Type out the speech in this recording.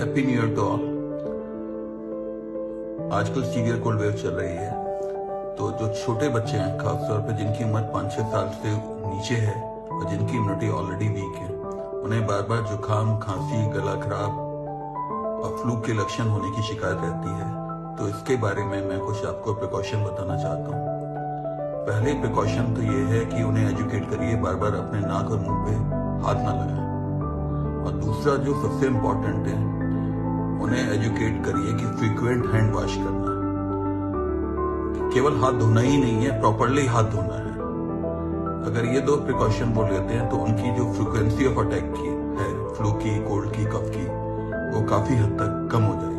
Happy new year to all. आजकल severe cold wave चल रही है, तो जो छोटे बच्चे हैं, खासतौर पर जिनकी उम्र 5-6 साल से नीचे है और जिनकी इम्यूनिटी ऑलरेडी वीक है, उन्हें बार बार जुकाम, खांसी, गला खराब और फ्लू के लक्षण होने की शिकायत रहती है। तो इसके बारे में मैं कुछ आपको प्रिकॉशन बताना चाहता हूँ। पहले प्रिकॉशन तो ये है कि उन्हें एजुकेट करिए बार बार अपने नाक और मुंह पे हाथ ना लगाएं। और दूसरा जो सबसे इम्पोर्टेंट है, उन्हें एजुकेट करिए कि फ्रीक्वेंट हैंड वॉश करना है। केवल हाथ धोना ही नहीं है, प्रॉपरली हाथ धोना है। अगर ये 2 प्रिकॉशन बोल लेते हैं तो उनकी जो फ्रीक्वेंसी ऑफ अटैक की है, फ्लू की, कोल्ड की, कफ की, वो काफी हद तक कम हो जाएगी।